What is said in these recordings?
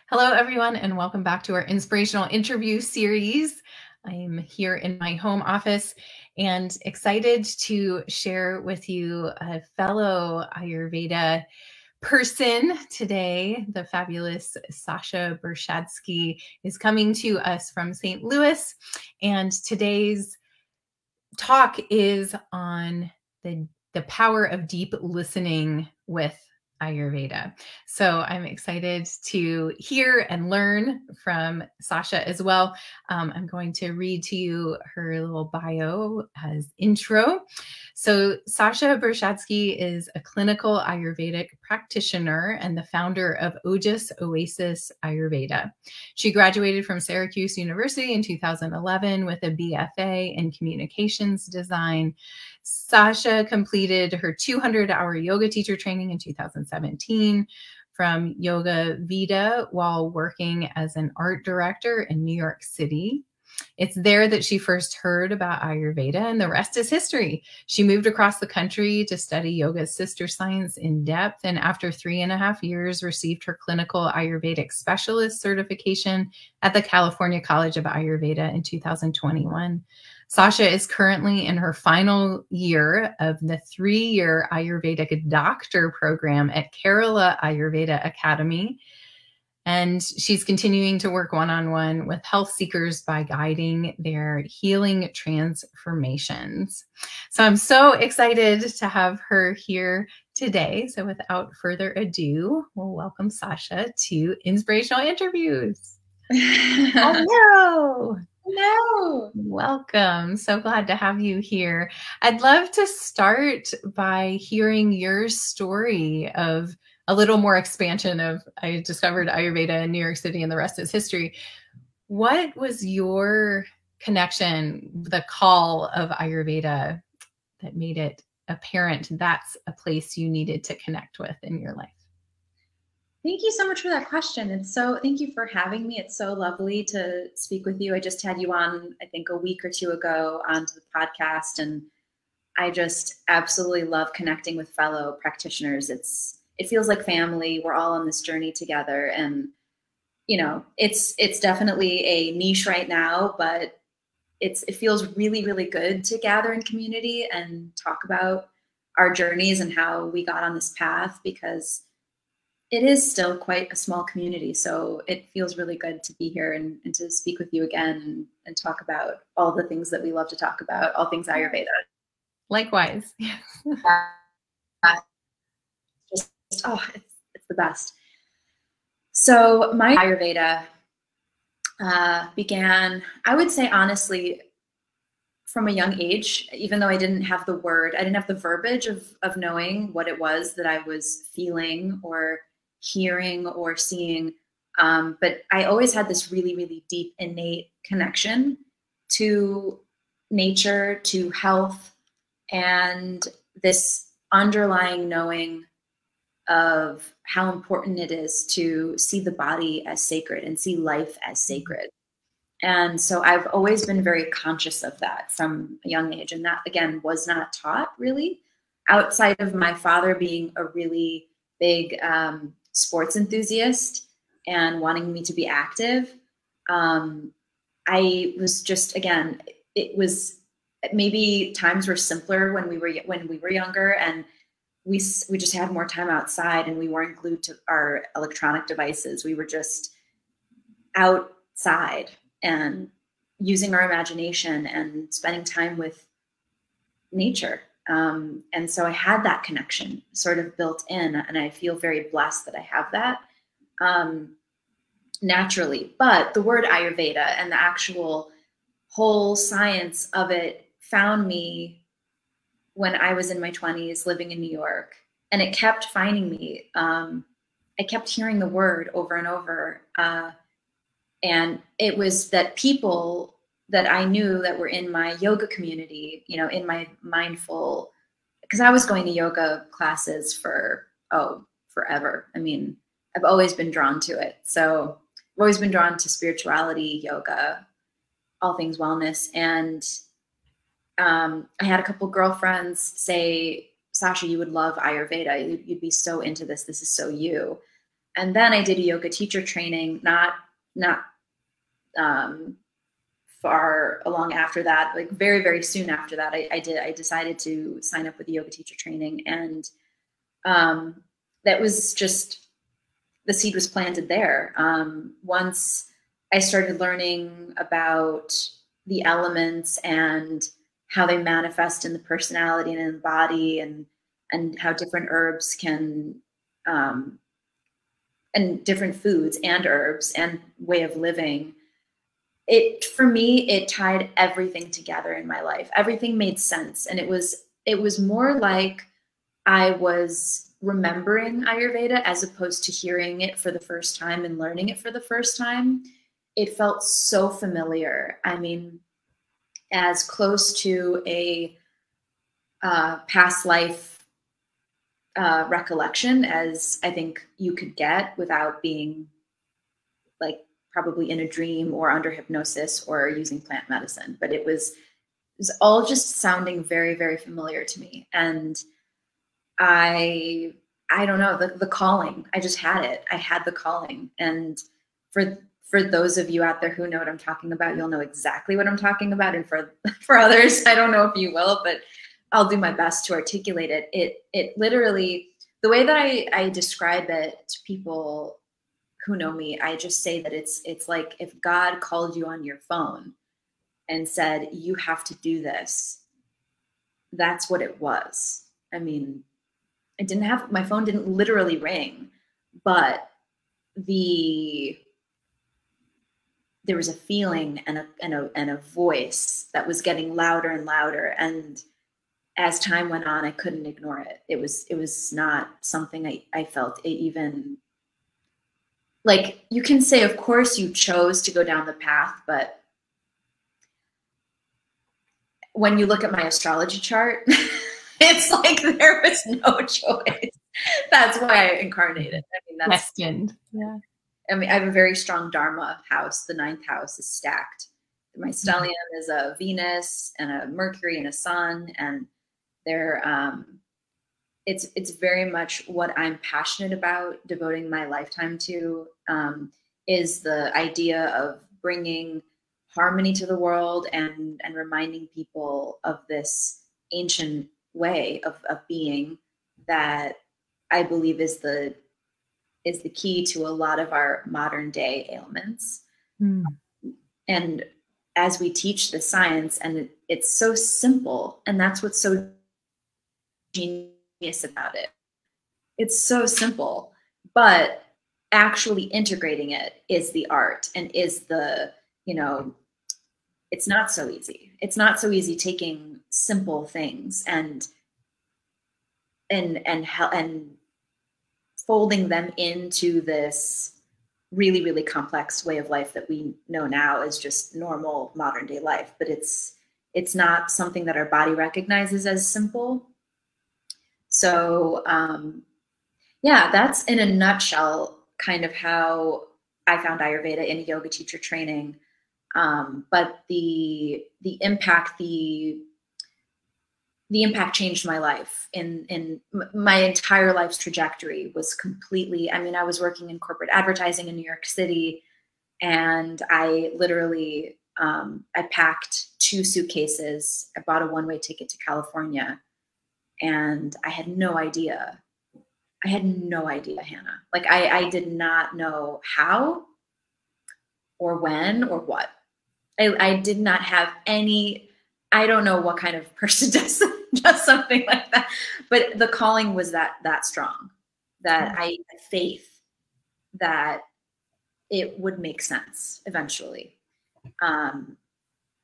Hello, everyone, and welcome back to our Inspirational Interview series. I am here in my home office and excited to share with you a fellow Ayurveda person today. The fabulous Sasha Bershadsky is coming to us from St. Louis, and today's talk is on the power of deep listening with Ayurveda. So I'm excited to hear and learn from Sasha as well. I'm going to read to you her little bio as intro. So Sasha Bershadsky is a clinical Ayurvedic practitioner and the founder of Ojas Oasis Ayurveda. She graduated from Syracuse University in 2011 with a BFA in communications design. Sasha completed her 200-hour yoga teacher training in 2017 from Yoga Vida while working as an art director in New York City. It's there that she first heard about Ayurveda, and the rest is history. She moved across the country to study yoga's sister science in depth, and after 3.5 years, received her Clinical Ayurvedic Specialist certification at the California College of Ayurveda in 2021. Sasha is currently in her final year of the 3-year Ayurvedic Doctor program at Kerala Ayurveda Academy. And she's continuing to work one-on-one with health seekers by guiding their healing transformations. So I'm so excited to have her here today. So without further ado, we'll welcome Sasha to Inspirational Interviews. Hello. Hello. Welcome. So glad to have you here. I'd love to start by hearing your story of a little more expansion of I discovered Ayurveda in New York City and the rest is history. What was your connection, the call of Ayurveda that made it apparent that's a place you needed to connect with in your life? Thank you so much for that question. Thank you for having me. It's so lovely to speak with you. I just had you on, I think, a week or two ago onto the podcast, and I just absolutely love connecting with fellow practitioners. It feels like family. We're all on this journey together, and it's definitely a niche right now, but it feels really, really good to gather in community and talk about our journeys and how we got on this path, because it is still quite a small community. So it feels really good to be here and to speak with you again and talk about all the things that we love to talk about, all things Ayurveda. Likewise. It's the best. So my Ayurveda began, I would say honestly, from a young age, even though I didn't have the verbiage of knowing what it was that I was feeling or hearing or seeing. But I always had this really, really deep innate connection to nature, to health, and this underlying knowing of how important it is to see the body as sacred and see life as sacred. And so I've always been very conscious of that from a young age. And that, again, was not taught really outside of my father being a really big sports enthusiast and wanting me to be active. I was just, again, it was maybe times were simpler when we were younger, and we just had more time outside and we weren't glued to our electronic devices. We were just outside and using our imagination and spending time with nature. And so I had that connection sort of built in, and I feel very blessed that I have that naturally. But the word Ayurveda and the actual whole science of it found me when I was in my 20s living in New York, and it kept finding me. I kept hearing the word over and over. And it was that people that I knew that were in my yoga community, in my mindful, because I was going to yoga classes for, forever. I mean, I've always been drawn to it. So I've always been drawn to spirituality, yoga, all things wellness. And I had a couple girlfriends say, Sasha, you would love Ayurveda. You'd be so into this. This is so you. And then I did a yoga teacher training, not far along after that, like very, very soon after that, I decided to sign up with the yoga teacher training. And that was just, the seed was planted there. Once I started learning about the elements and how they manifest in the personality and in the body, and how different herbs can, and different foods and herbs and way of living, for me, it tied everything together in my life. Everything made sense. And it was more like I was remembering Ayurveda as opposed to hearing it for the first time and learning it for the first time. It felt so familiar. I mean, as close to a past life recollection as I think you could get without being like probably in a dream or under hypnosis or using plant medicine. But it was all just sounding very, very familiar to me. And I don't know, the calling, I just had it. I had the calling. And for those of you out there who know what I'm talking about, you'll know exactly what I'm talking about. And for others, I don't know if you will, but I'll do my best to articulate it. It literally, the way that I describe it to people who know me, I just say that it's like if God called you on your phone and said, you have to do this. That's what it was. I mean, my phone didn't literally ring, but there was a feeling and a voice that was getting louder and louder. And as time went on, I couldn't ignore it. It was not something I felt it even, like, you can say, of course you chose to go down the path, but when you look at my astrology chart, it's like there was no choice. That's why I incarnated. I mean, that's destined. Yeah. I mean, I have a very strong Dharma house. The 9th house is stacked. My stellium is a Venus and a Mercury and a Sun, and they're it's very much what I'm passionate about, devoting my lifetime to, is the idea of bringing harmony to the world and reminding people of this ancient way of being that I believe is the key to a lot of our modern day ailments. And as we teach the science, and it's so simple, and that's what's so genius about it. It's so simple, but actually integrating it is the art, and is the, it's not so easy. It's not so easy taking simple things and folding them into this really, really complex way of life that we know now as just normal modern day life. But it's not something that our body recognizes as simple. So yeah, that's in a nutshell kind of how I found Ayurveda in a yoga teacher training. But the impact changed my life. In my entire life's trajectory was completely, I mean, I was working in corporate advertising in New York City, and I literally, I packed 2 suitcases. I bought a one-way ticket to California, and I had no idea. I had no idea, Hannah. Like I did not know how or when or what. I did not have any, I don't know what kind of person does something like that, but the calling was that strong, that I had faith that it would make sense eventually. And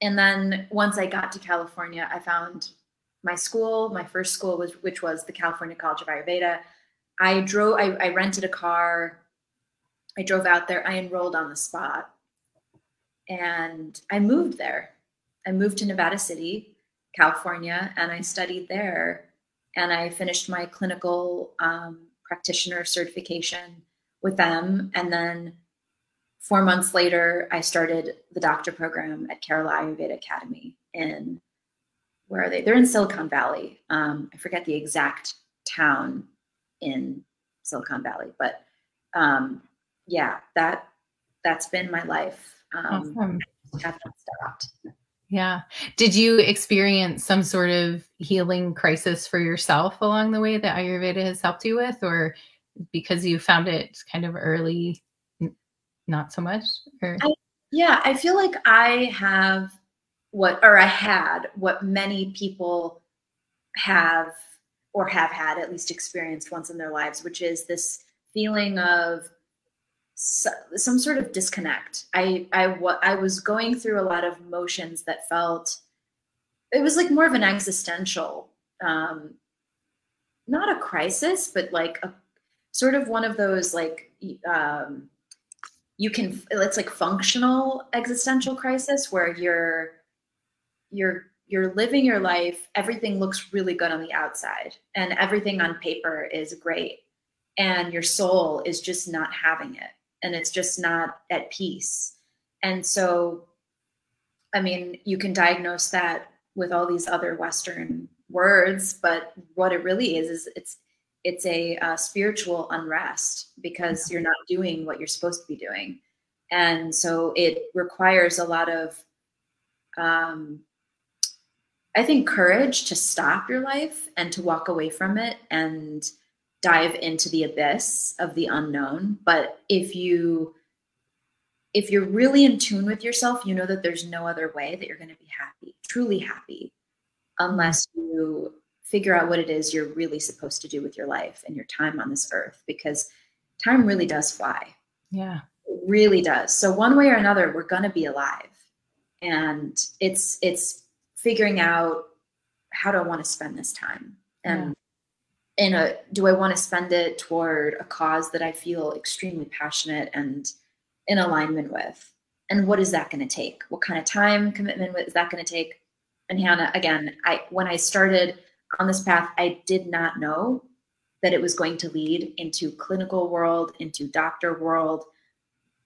then once I got to California, I found my school. My first school which was the California College of Ayurveda. I rented a car. I drove out there. I enrolled on the spot, and I moved there. I moved to Nevada City, California, and I studied there. And I finished my clinical practitioner certification with them. And then 4 months later, I started the doctor program at Kerala Ayurveda Academy in, where are they? They're in Silicon Valley. I forget the exact town in Silicon Valley, but yeah, that's been my life. Awesome. Have not stopped. Yeah. Did you experience some sort of healing crisis for yourself along the way that Ayurveda has helped you with, or because you found it kind of early, not so much? Or Yeah, I feel like I had what many people have or have had at least experienced once in their lives, which is this feeling of some sort of disconnect. I was going through a lot of emotions that felt, it was like more of an existential, not a crisis, but like a sort of one of those like, it's like functional existential crisis where you're living your life, everything looks really good on the outside and everything on paper is great, and your soul is just not having it, and it's just not at peace. And so, I mean, you can diagnose that with all these other Western words, but what it really is it's a spiritual unrest because you're not doing what you're supposed to be doing. And so it requires a lot of, I think, courage to stop your life and to walk away from it and dive into the abyss of the unknown. But if you're really in tune with yourself, you know that there's no other way that you're going to be happy, truly happy, unless you figure out what it is you're really supposed to do with your life and your time on this earth, because time really does fly. yeah, it really does. So one way or another, we're going to be alive, and it's figuring out, how do I want to spend this time? And do I want to spend it toward a cause that I feel extremely passionate and in alignment with? And what is that going to take? What kind of time commitment is that going to take? And Hannah, again, when I started on this path, I did not know that it was going to lead into clinical world, into doctor world.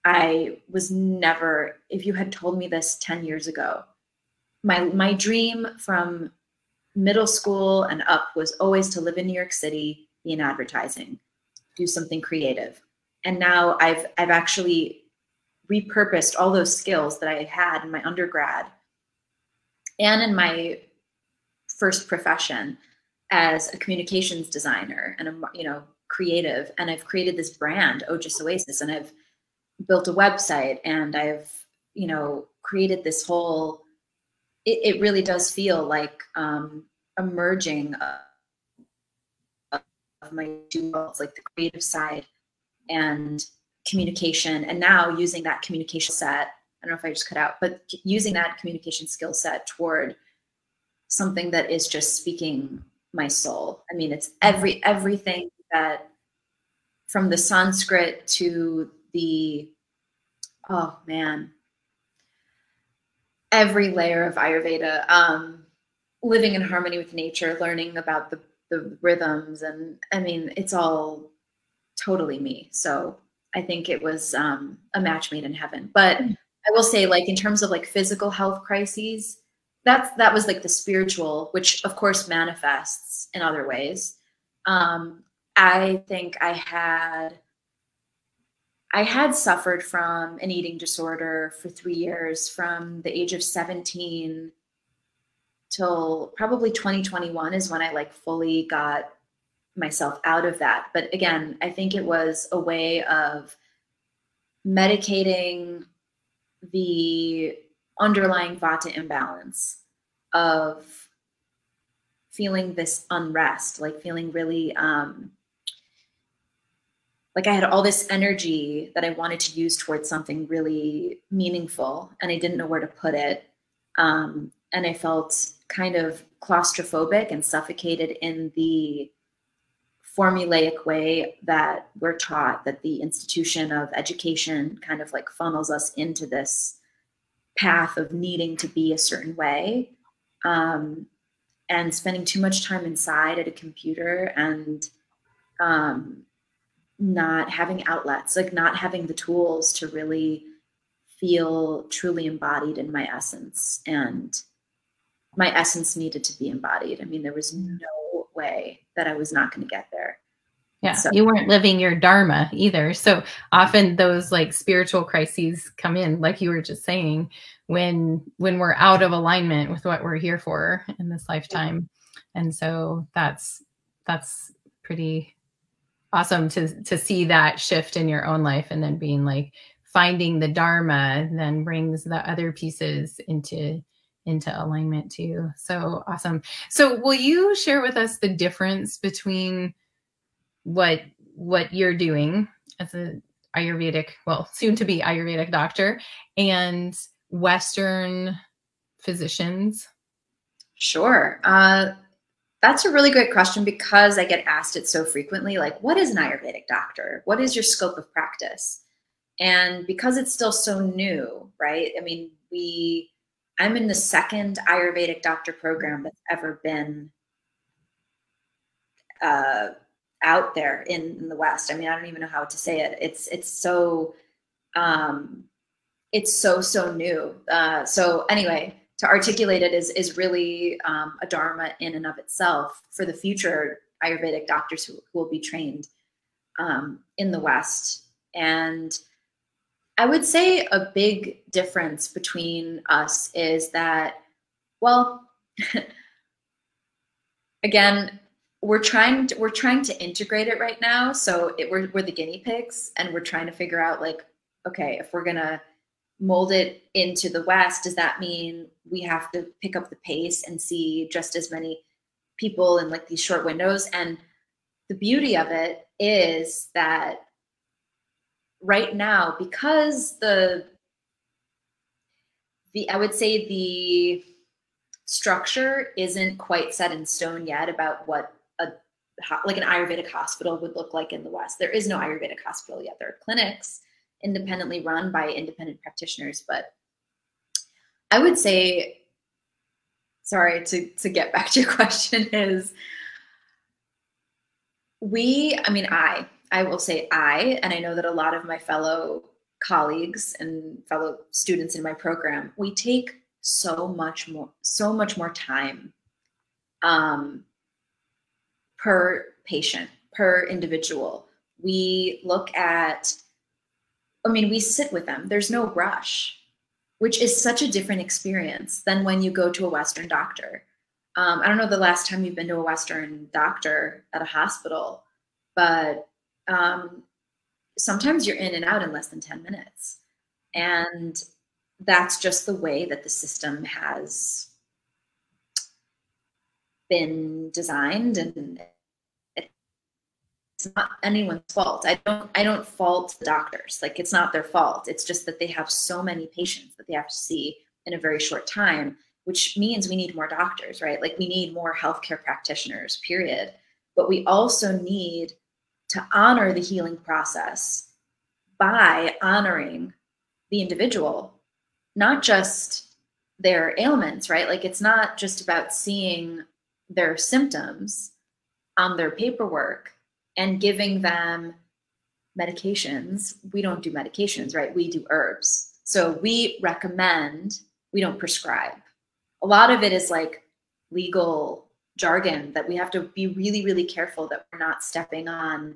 I was never, if you had told me this 10 years ago, my dream from middle school and up was always to live in New York City, be in advertising, do something creative. And now I've actually repurposed all those skills that I had in my undergrad and in my first profession as a communications designer and a creative. And I've created this brand, Ojas Oasis, and I've built a website, and I've created this whole. It really does feel like a merging of my two worlds, like the creative side and communication. And now using that communication set, I don't know if I just cut out, but using that communication skill set toward something that is just speaking my soul. I mean, it's everything that, from the Sanskrit to the, oh man, every layer of Ayurveda, living in harmony with nature, learning about the rhythms. And I mean, it's all totally me. So I think it was a match made in heaven. But I will say, like, in terms of like physical health crises, that was like the spiritual, which of course manifests in other ways. I think I had suffered from an eating disorder for 3 years, from the age of 17 till probably 2021 is when I like fully got myself out of that. But again, I think it was a way of medicating the underlying vata imbalance of feeling this unrest, like feeling really, like I had all this energy that I wanted to use towards something really meaningful, and I didn't know where to put it. And I felt kind of claustrophobic and suffocated in the formulaic way that we're taught, that the institution of education kind of like funnels us into this path of needing to be a certain way, and spending too much time inside at a computer, and not having outlets, like not having the tools to really feel truly embodied in my essence. And my essence needed to be embodied. I mean, there was no way that I was not going to get there. Yeah, So you weren't living your dharma either. So often those like spiritual crises come in, like you were just saying, when we're out of alignment with what we're here for in this lifetime. And so that's pretty awesome to see that shift in your own life, and then being like finding the dharma then brings the other pieces into alignment too. So awesome. So will you share with us the difference between what you're doing as a Ayurvedic, well, soon to be Ayurvedic doctor, and Western physicians? sure. That's a really great question because I get asked it so frequently. Like, what is an Ayurvedic doctor? What is your scope of practice? And because it's still so new, right? I mean, I'm in the second Ayurvedic doctor program that's ever been out there in the West. I mean, I don't even know how to say it. It's so new. So anyway, to articulate it is really a dharma in and of itself for the future Ayurvedic doctors who will be trained in the West. And I would say a big difference between us is that, well, again, we're trying to integrate it right now. So we're the guinea pigs, and we're trying to figure out like, okay, if we're gonna mold it into the West, does that mean we have to pick up the pace and see just as many people in like these short windows? And the beauty of it is that right now, because I would say the structure isn't quite set in stone yet about what like an Ayurvedic hospital would look like in the West. There is no Ayurvedic hospital yet. There are clinics independently run by independent practitioners, but I would say, sorry, to get back to your question, is I will say and I know that a lot of my fellow colleagues and fellow students in my program, we take so much more time per patient, per individual. We look at, we sit with them. There's no rush, which is such a different experience than when you go to a Western doctor. I don't know the last time you've been to a Western doctor at a hospital, but sometimes you're in and out in less than 10 minutes. And that's just the way that the system has been designed, and it's not anyone's fault. I don't fault the doctors. Like, it's not their fault. It's just that they have so many patients that they have to see in a very short time, which means we need more doctors, right? Like, we need more healthcare practitioners, period. But we also need to honor the healing process by honoring the individual, not just their ailments, right? Like, it's not just about seeing their symptoms on their paperwork and giving them medications. We don't do medications, right? We do herbs. So we recommend, we don't prescribe. A lot of it is like legal jargon that we have to be really, really careful that we're not stepping on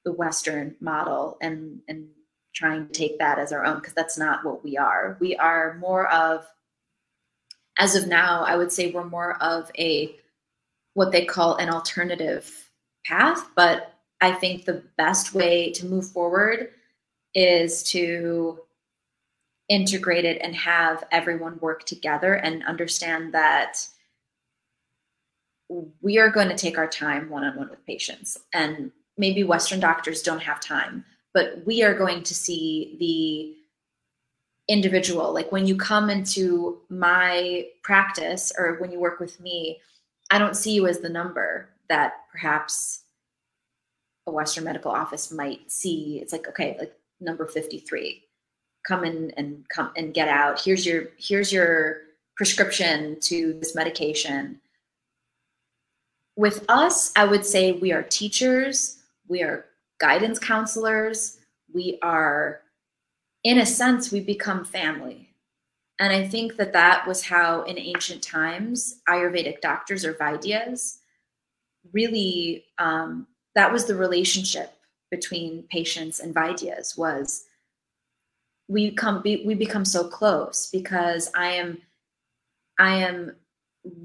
the Western model and trying to take that as our own, because that's not what we are. We are more of, as of now, I would say we're more of what they call an alternative path. But I think the best way to move forward is to integrate it and have everyone work together and understand that we are going to take our time one-on-one with patients. And maybe Western doctors don't have time, but we are going to see the individual. Like, when you come into my practice or when you work with me, I don't see you as the number that perhaps a Western medical office might see. It's like, okay, like number 53, come in and get out. Here's your prescription to this medication. With us, I would say we are teachers, we are guidance counselors, we are, in a sense, we become family. And I think that was how in ancient times, Ayurvedic doctors or Vaidyas really, that was the relationship between patients and Vaidyas, was we become so close because I am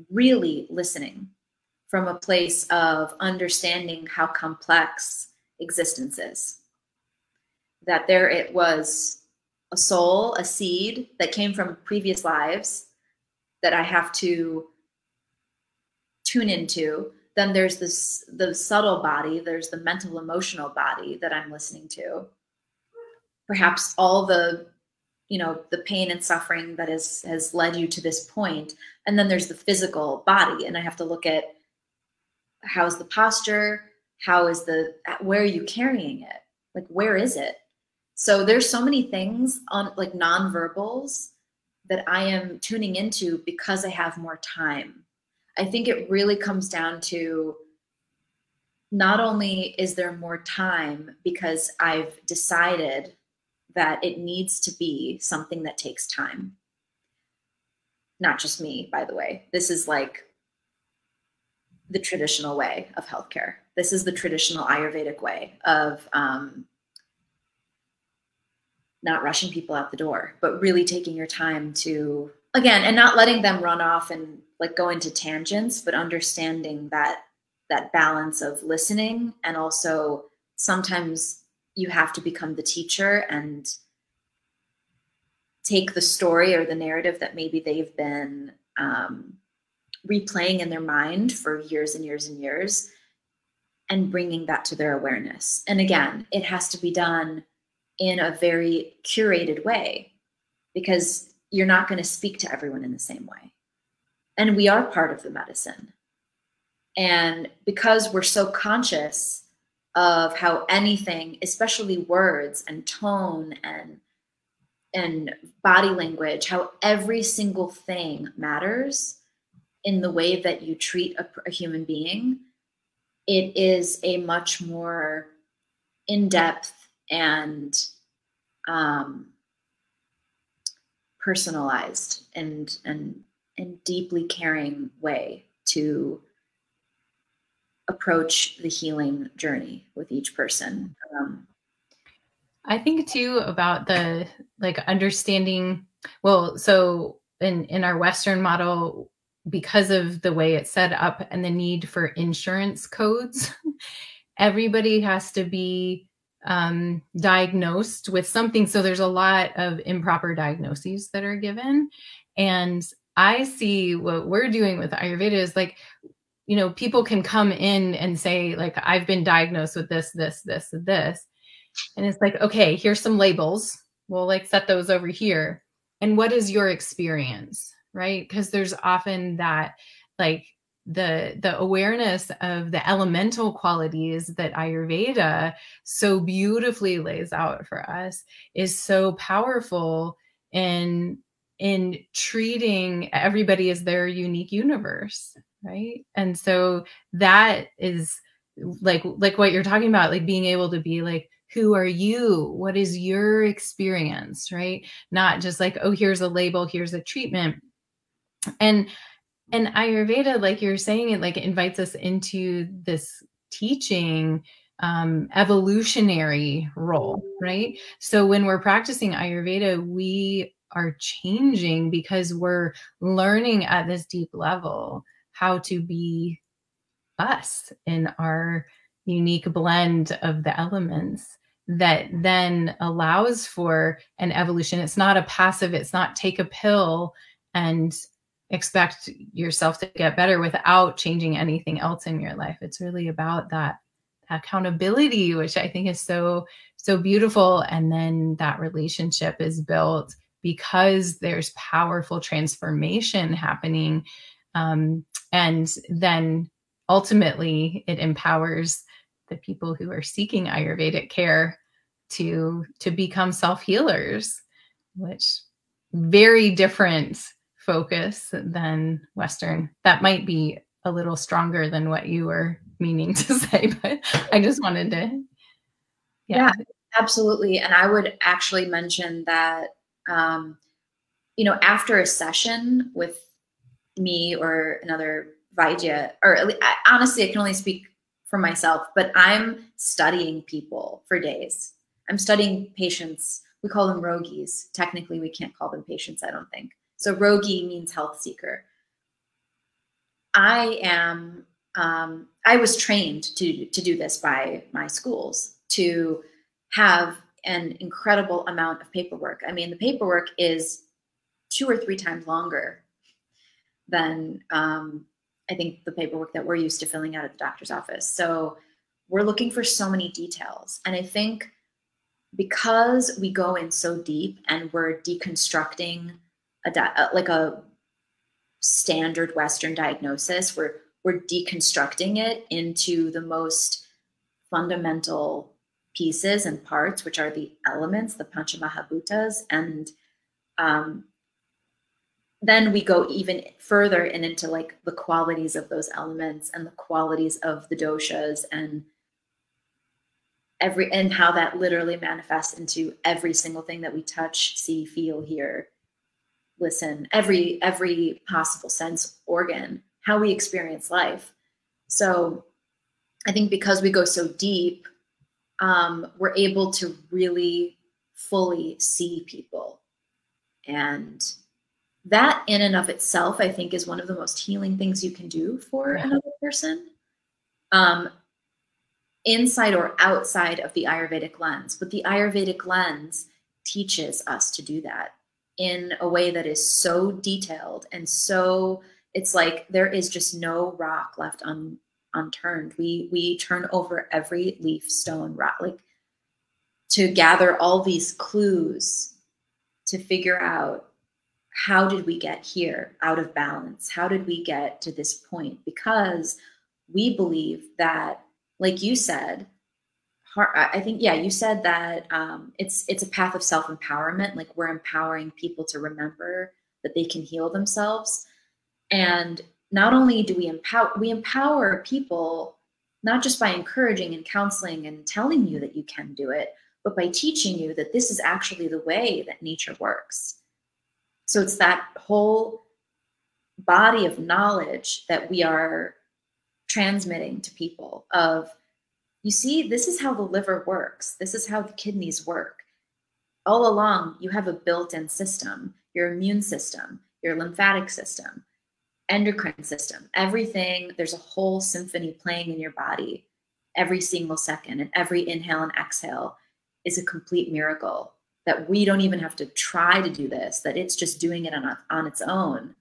really listening from a place of understanding how complex existence is. That there it was a soul, a seed that came from previous lives that I have to tune into. Then there's the subtle body, there's the mental, emotional body that I'm listening to. Perhaps all the, the pain and suffering that has led you to this point. And then there's the physical body. And I have to look at, how's the posture? Where are you carrying it? Like, where is it? So there's so many things on like nonverbals that I am tuning into because I have more time. I think it really comes down to, not only is there more time because I've decided that it needs to be something that takes time. Not just me, by the way. This is like the traditional way of healthcare. This is the traditional Ayurvedic way of not rushing people out the door, but really taking your time to, again, and not letting them run off and like go into tangents, but understanding that balance of listening. And also sometimes you have to become the teacher and take the story or the narrative that maybe they've been replaying in their mind for years and years and years, and bringing that to their awareness. And again, it has to be done in a very curated way, because you're not going to speak to everyone in the same way. And we are part of the medicine. And because we're so conscious of how anything, especially words and tone and body language, how every single thing matters in the way that you treat a human being, it is a much more in-depth and personalized and deeply caring way to approach the healing journey with each person. I think too about the like understanding, well, so in our Western model, because of the way it's set up and the need for insurance codes, everybody has to be diagnosed with something. So there's a lot of improper diagnoses that are given. And I see what we're doing with Ayurveda is like, people can come in and say like, I've been diagnosed with this, this, this, and this. And it's like, okay, here's some labels. We'll like set those over here. And what is your experience? Right? Because there's often that like the awareness of the elemental qualities that Ayurveda so beautifully lays out for us is so powerful in treating everybody as their unique universe. Right. And so that is like what you're talking about, like being able to be like, who are you? What is your experience? Right. Not just like, oh, here's a label, here's a treatment. And Ayurveda, like you're saying, it like invites us into this teaching evolutionary role, right? So when we're practicing Ayurveda, we are changing because we're learning at this deep level how to be us in our unique blend of the elements that then allows for an evolution. It's not a passive, it's not take a pill and expect yourself to get better without changing anything else in your life. It's really about that accountability, which I think is so beautiful. And then that relationship is built because there's powerful transformation happening. And then ultimately it empowers the people who are seeking Ayurvedic care to become self-healers, which very different focus than Western. That might be a little stronger than what you were meaning to say, but I just wanted to. Yeah, absolutely. And I would actually mention that, after a session with me or another Vaidya, or honestly, I can only speak for myself, but I'm studying people for days. I'm studying patients. We call them rogis. Technically, we can't call them patients, I don't think. So rogi means health seeker. I was trained to do this by my schools, to have an incredible amount of paperwork. I mean, the paperwork is 2 or 3 times longer than I think the paperwork that we're used to filling out at the doctor's office. So we're looking for so many details. And I think because we go in so deep and we're deconstructing like a standard Western diagnosis, we're deconstructing it into the most fundamental pieces and parts, which are the elements, the Panchamahabhutas, and then we go even further and into like the qualities of those elements and the qualities of the doshas and how that literally manifests into every single thing that we touch, see, feel, hear, listen, every possible sense organ, how we experience life. So I think because we go so deep, we're able to really fully see people. And that in and of itself, I think, is one of the most healing things you can do for another person, inside or outside of the Ayurvedic lens. But the Ayurvedic lens teaches us to do that in a way that is so detailed and so, it's like there is just no rock left unturned. We turn over every leaf, stone, rock, like to gather all these clues to figure out, how did we get here out of balance? How did we get to this point? Because we believe that, like you said, I think, yeah, you said that it's a path of self-empowerment. Like we're empowering people to remember that they can heal themselves. And not only do we empower people, not just by encouraging and counseling and telling you that you can do it, but by teaching you that this is actually the way that nature works. So it's that whole body of knowledge that we are transmitting to people of, you see, this is how the liver works. This is how the kidneys work. All along, you have a built-in system, your immune system, your lymphatic system, endocrine system, everything. There's a whole symphony playing in your body every single second, and every inhale and exhale is a complete miracle, that we don't even have to try to do this, that it's just doing it on its own.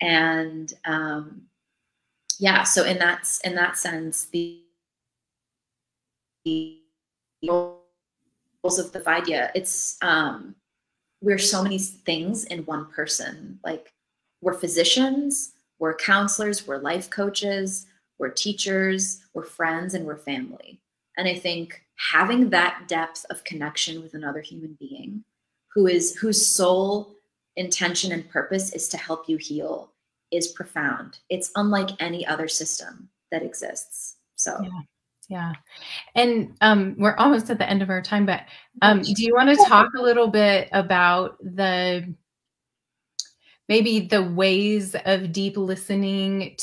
And yeah, so in that sense, the roles of the Vaidya, it's we're so many things in one person. Like we're physicians, we're counselors, we're life coaches, we're teachers, we're friends, and we're family. And I think having that depth of connection with another human being whose sole intention and purpose is to help you heal is profound. It's unlike any other system that exists. So yeah. And we're almost at the end of our time, but do you want to talk a little bit about maybe the ways of deep listening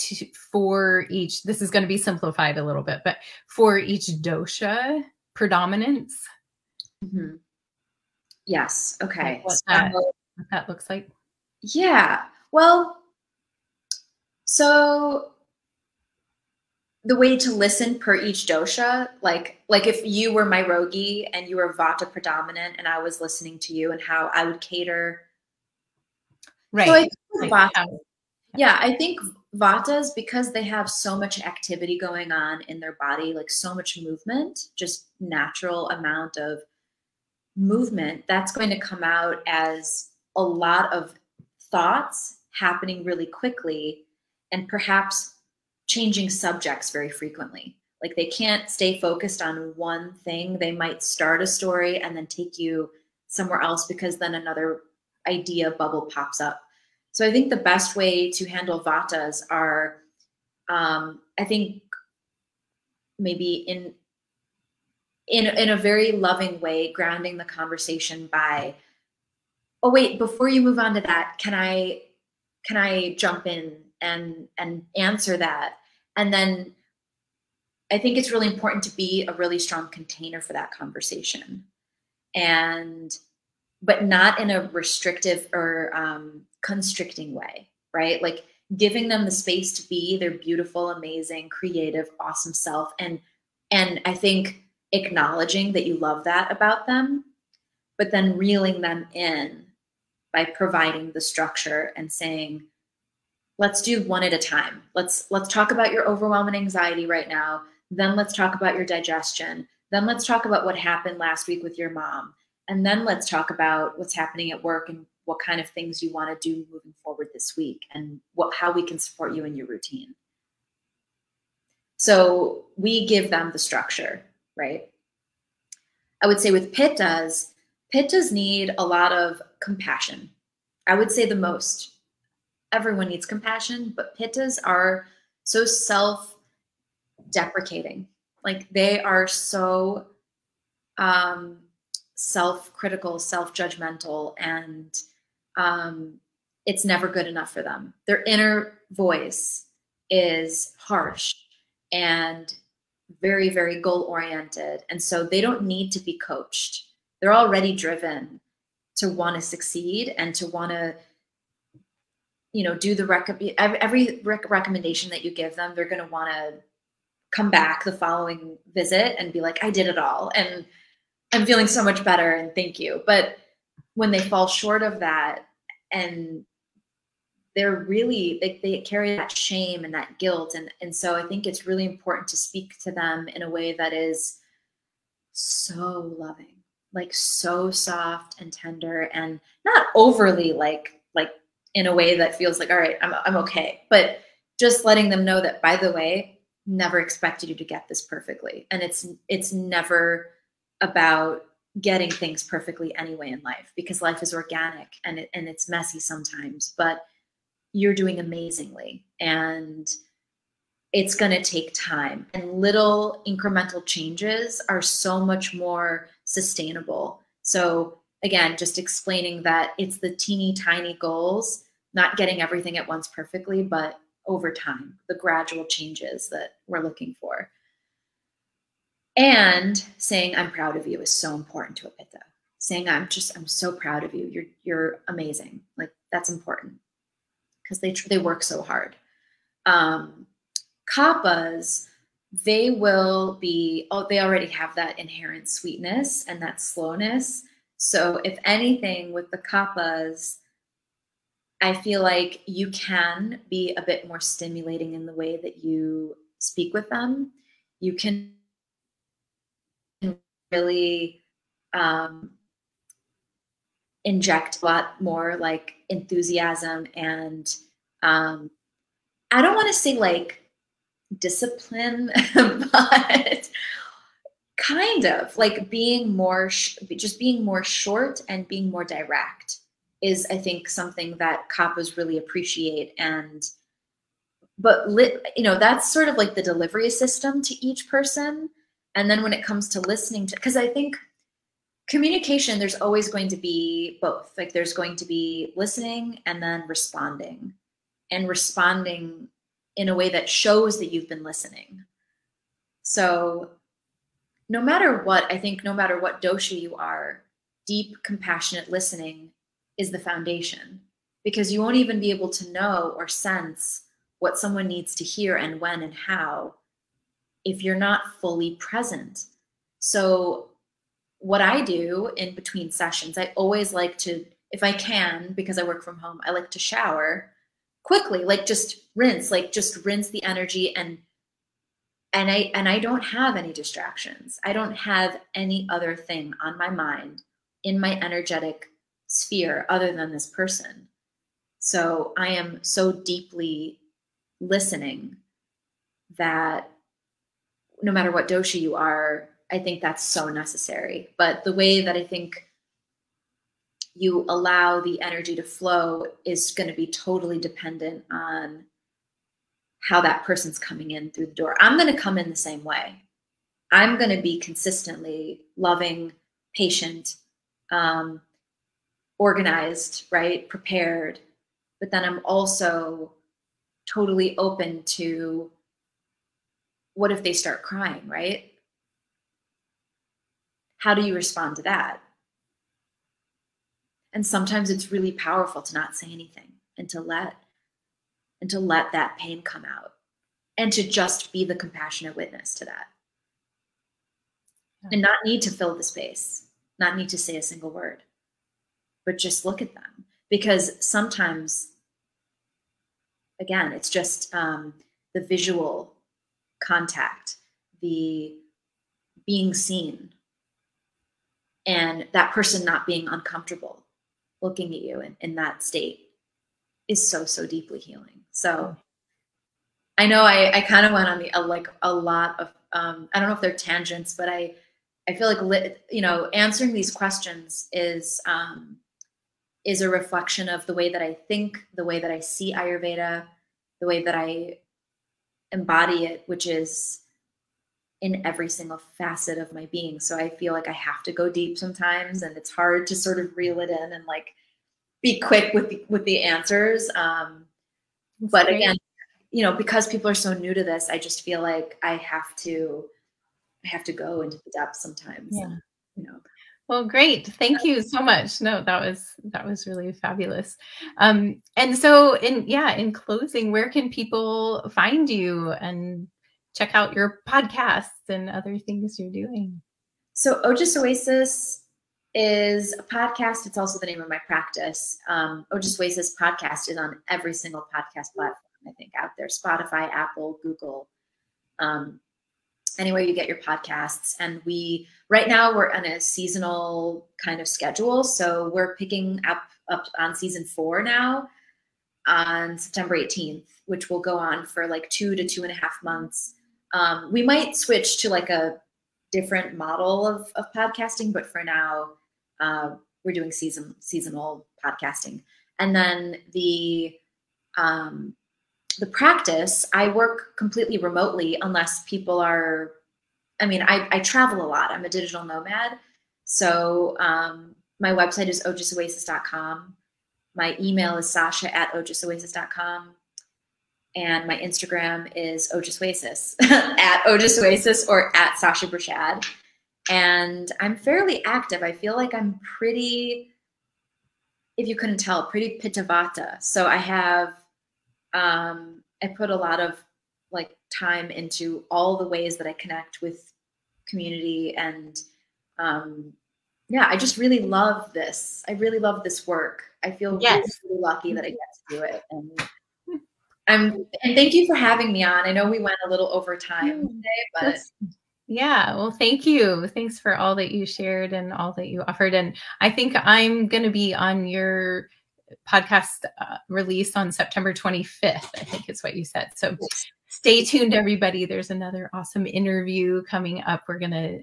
for each, this is going to be simplified a little bit, but for each dosha predominance? Mm-hmm. Yes. Okay. Like what that looks like? Yeah. Well, so the way to listen per each dosha, like if you were my rogi and you were Vata predominant and I was listening to you, and how I would cater. Right. So I think I think Vatas, because they have so much activity going on in their body, like so much movement, just natural amount of movement, that's going to come out as a lot of thoughts happening really quickly, and perhaps changing subjects very frequently. Like they can't stay focused on one thing. They might start a story and then take you somewhere else because then another idea bubble pops up. So I think the best way to handle Vatas are, I think maybe in a very loving way, grounding the conversation by, oh wait, before you move on to that, can I jump in and answer that? And then I think it's really important to be a really strong container for that conversation, but not in a restrictive or constricting way, right? Like giving them the space to be their beautiful, amazing, creative, awesome self. And I think acknowledging that you love that about them, but then reeling them in by providing the structure and saying, let's do one at a time. Let's talk about your overwhelming anxiety right now. Then let's talk about your digestion. Then let's talk about what happened last week with your mom. And then let's talk about what's happening at work and what kind of things you want to do moving forward this week and how we can support you in your routine. So we give them the structure, right? I would say with pittas need a lot of compassion. I would say the most. Everyone needs compassion, but pittas are so self-deprecating. Like they are so self-critical, self-judgmental, and it's never good enough for them. Their inner voice is harsh and very, very goal-oriented. And so they don't need to be coached. They're already driven to want to succeed and to want to, do every recommendation that you give them. They're going to want to come back the following visit and be like, I did it all. And I'm feeling so much better and thank you. But when they fall short of that and they're really, they carry that shame and that guilt. And so I think it's really important to speak to them in a way that is so loving, like so soft and tender and not overly like in a way that feels like, all right, I'm okay. But just letting them know that, by the way, never expected you to get this perfectly. And it's never about getting things perfectly anyway in life, because life is organic and it's messy sometimes, but you're doing amazingly. And it's going to take time, and little incremental changes are so much more sustainable. So again, just explaining that it's the teeny tiny goals, not getting everything at once perfectly, but over time, the gradual changes that we're looking for. And saying, I'm proud of you is so important to a pitta. Saying, I'm so proud of you. You're amazing. Like that's important because they work so hard. Kappas, they will be, they already have that inherent sweetness and that slowness. So if anything with the kappas, I feel like you can be a bit more stimulating in the way that you speak with them. You can really inject a lot more like enthusiasm and I don't want to say like discipline, but kind of like being more, just being more short and being more direct is, I think, something that kappas really appreciate. But that's sort of like the delivery system to each person. And then when it comes to listening to, because I think communication, there's always going to be both. Like there's going to be listening and then responding, and responding in a way that shows that you've been listening. So no matter what, I think no matter what dosha you are, deep, compassionate listening is the foundation, because you won't even be able to know or sense what someone needs to hear and when and how if you're not fully present. So what I do in between sessions, I always like to, if I can, because I work from home, I like to shower quickly, like just rinse the energy and I don't have any distractions. I don't have any other thing on my mind in my energetic sphere other than this person. So I am so deeply listening that no matter what dosha you are, I think that's so necessary. But the way that I think you allow the energy to flow is going to be totally dependent on how that person's coming in through the door. I'm going to come in the same way. I'm going to be consistently loving, patient, organized, right? Prepared. But then I'm also totally open to what if they start crying, right? How do you respond to that? And sometimes it's really powerful to not say anything and to let that pain come out and to just be the compassionate witness to that. And not need to fill the space, not need to say a single word, but just look at them. Because sometimes, again, it's just the visual contact, the being seen, and that person not being uncomfortable looking at you in that state is so, so deeply healing. So I know I kind of went on a lot of, I don't know if they're tangents, but I feel like, answering these questions is a reflection of the way that I think, the way that I see Ayurveda, the way that I embody it, which is in every single facet of my being. So I feel like I have to go deep sometimes, and it's hard to sort of reel it in and like be quick with the answers. But great. Again, because people are so new to this, I just feel like I have to go into the depths sometimes. Yeah. And, Well, great. Thank you so much. No, that was really fabulous. And so in closing, where can people find you and check out your podcasts and other things you're doing? So Ojas Oasis is a podcast. It's also the name of my practice. Ojas Oasis podcast is on every single podcast platform, I think, out there: Spotify, Apple, Google, anywhere you get your podcasts. And right now we're on a seasonal kind of schedule. So we're picking up on season 4 now on September 18th, which will go on for like 2 to 2.5 months. We might switch to like a different model of podcasting, but for now, we're doing seasonal podcasting. And then the practice, I work completely remotely unless people are, I travel a lot. I'm a digital nomad. So my website is ojasoasis.com. My email is sasha@ojasoasis.com. And my Instagram is Ojas Oasis, at Ojas Oasis or at Sasha Bershad. And I'm fairly active. I feel like I'm pretty, if you couldn't tell, pretty pitavata. So I have, I put a lot of like time into all the ways that I connect with community. And I just really love this. I really love this work. I feel really lucky that I get to do it. And thank you for having me on. I know we went a little over time today, but well, thank you. Thanks for all that you shared and all that you offered. And I think I'm going to be on your podcast release on September 25th, I think is what you said. So stay tuned, everybody. There's another awesome interview coming up. We're going to,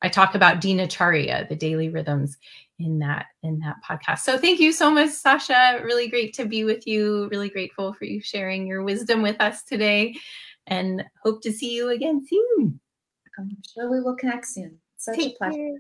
I talk about Dinacharya, the daily rhythms in that podcast. So thank you so much, Sasha. Really great to be with you. Really grateful for you sharing your wisdom with us today, and hope to see you again soon. I'm sure we will connect soon. Such a pleasure.